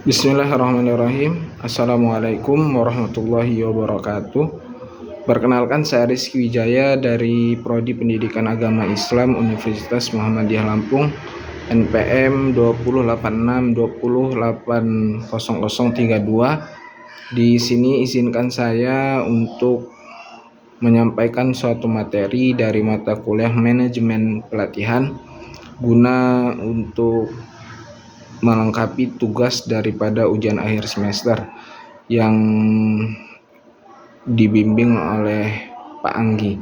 Bismillahirrahmanirrahim. Assalamualaikum warahmatullahi wabarakatuh. Perkenalkan, saya Rizky Wijaya dari Prodi Pendidikan Agama Islam Universitas Muhammadiyah Lampung, NPM 208620800032. Di sini izinkan saya untuk menyampaikan suatu materi dari mata kuliah manajemen pelatihan guna untuk melengkapi tugas daripada ujian akhir semester yang dibimbing oleh Pak Anggi.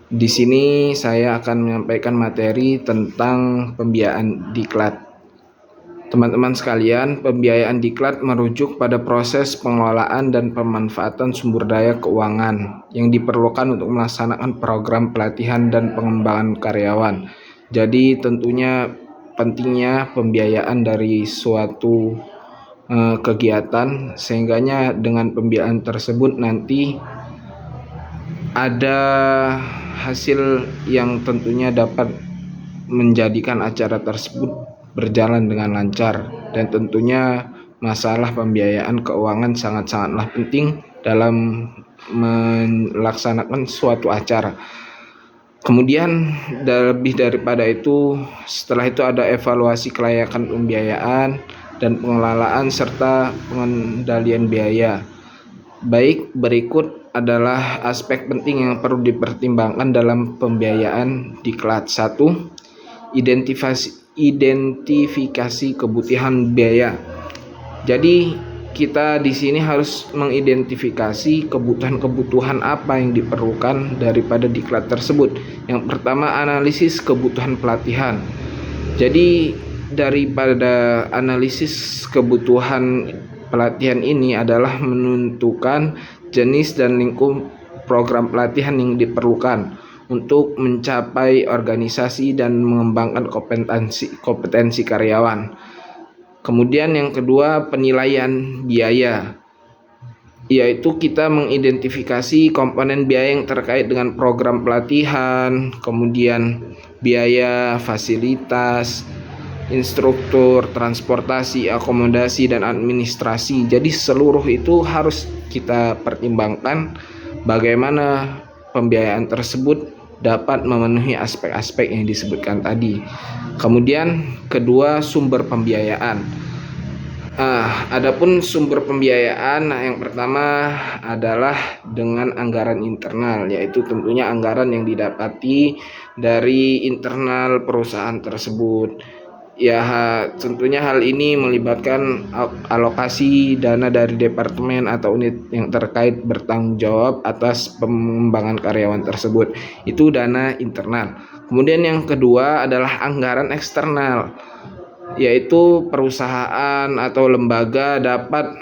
Di sini saya akan menyampaikan materi tentang pembiayaan diklat. Teman-teman sekalian, pembiayaan diklat merujuk pada proses pengelolaan dan pemanfaatan sumber daya keuangan yang diperlukan untuk melaksanakan program pelatihan dan pengembangan karyawan. Jadi tentunya pentingnya pembiayaan dari suatu kegiatan, sehingganya dengan pembiayaan tersebut nanti ada hasil yang tentunya dapat menjadikan acara tersebut berjalan dengan lancar, dan tentunya masalah pembiayaan keuangan sangat-sangatlah penting dalam melaksanakan suatu acara. Kemudian lebih daripada itu, setelah itu ada evaluasi kelayakan pembiayaan dan pengelolaan serta pengendalian biaya. Baik, berikut adalah aspek penting yang perlu dipertimbangkan dalam pembiayaan diklat. 1. Identifikasi kebutuhan biaya. Jadi kita di sini harus mengidentifikasi kebutuhan-kebutuhan apa yang diperlukan daripada diklat tersebut. Yang pertama, analisis kebutuhan pelatihan. Jadi daripada analisis kebutuhan pelatihan ini adalah menentukan jenis dan lingkup program pelatihan yang diperlukan untuk mencapai organisasi dan mengembangkan kompetensi karyawan. Kemudian yang kedua, penilaian biaya, yaitu kita mengidentifikasi komponen biaya yang terkait dengan program pelatihan, kemudian biaya fasilitas, instruktur, transportasi, akomodasi, dan administrasi. Jadi seluruh itu harus kita pertimbangkan bagaimana pembiayaan tersebut dapat memenuhi aspek-aspek yang disebutkan tadi. Kemudian kedua, sumber pembiayaan. Adapun sumber pembiayaan, yang pertama adalah dengan anggaran internal, yaitu tentunya anggaran yang didapati dari internal perusahaan tersebut. Ya, tentunya hal ini melibatkan alokasi dana dari departemen atau unit yang terkait bertanggung jawab atas pengembangan karyawan tersebut. Itu dana internal. Kemudian yang kedua adalah anggaran eksternal, yaitu perusahaan atau lembaga dapat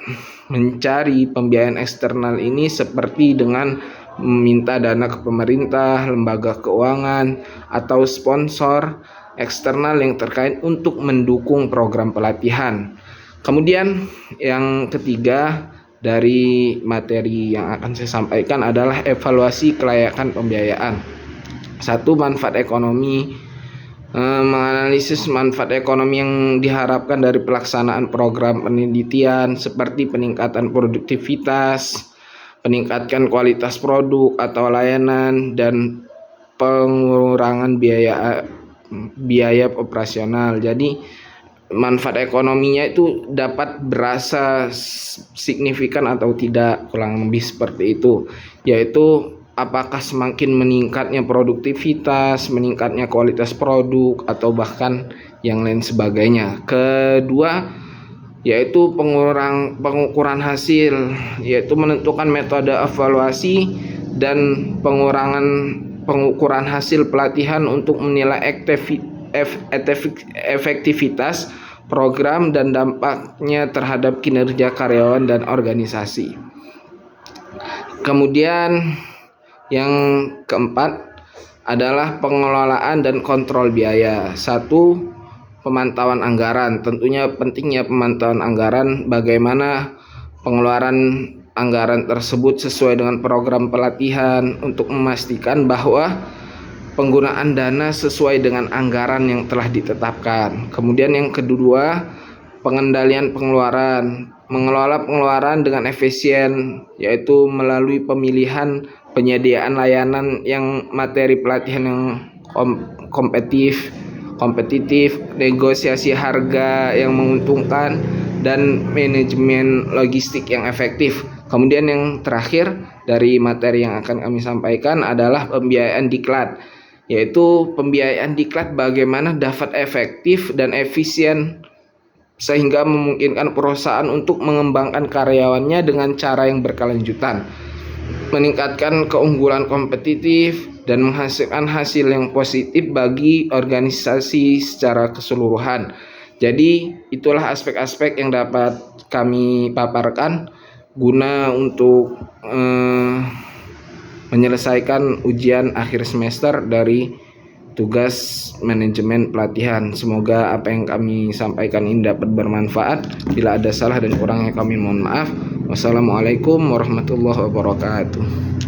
mencari pembiayaan eksternal ini seperti dengan meminta dana ke pemerintah, lembaga keuangan, atau sponsor eksternal yang terkait untuk mendukung program pelatihan. Kemudian yang ketiga dari materi yang akan saya sampaikan adalah evaluasi kelayakan pembiayaan. 1. Manfaat ekonomi. Menganalisis manfaat ekonomi yang diharapkan dari pelaksanaan program penelitian seperti peningkatan produktivitas, peningkatan kualitas produk atau layanan, dan pengurangan biaya operasional. Jadi manfaat ekonominya itu dapat berasa signifikan atau tidak, kurang lebih seperti itu, yaitu apakah semakin meningkatnya produktivitas, meningkatnya kualitas produk, atau bahkan yang lain sebagainya. Kedua, yaitu pengukuran hasil, yaitu menentukan metode evaluasi dan pengukuran hasil pelatihan untuk menilai efektivitas program dan dampaknya terhadap kinerja karyawan dan organisasi. Kemudian yang keempat adalah pengelolaan dan kontrol biaya. 1. Pemantauan anggaran. Tentunya pentingnya pemantauan anggaran, bagaimana pengeluaran anggaran tersebut sesuai dengan program pelatihan untuk memastikan bahwa penggunaan dana sesuai dengan anggaran yang telah ditetapkan. Kemudian yang kedua, pengendalian pengeluaran, mengelola pengeluaran dengan efisien, yaitu melalui pemilihan penyediaan layanan yang materi pelatihan yang kompetitif, negosiasi harga yang menguntungkan, dan manajemen logistik yang efektif. Kemudian yang terakhir dari materi yang akan kami sampaikan adalah pembiayaan diklat, yaitu pembiayaan diklat bagaimana dapat efektif dan efisien sehingga memungkinkan perusahaan untuk mengembangkan karyawannya dengan cara yang berkelanjutan, meningkatkan keunggulan kompetitif, dan menghasilkan hasil yang positif bagi organisasi secara keseluruhan. Jadi itulah aspek-aspek yang dapat kami paparkan guna untuk menyelesaikan ujian akhir semester dari tugas manajemen pelatihan. Semoga apa yang kami sampaikan ini dapat bermanfaat. Bila ada salah dan kurangnya kami mohon maaf. Wassalamualaikum warahmatullahi wabarakatuh.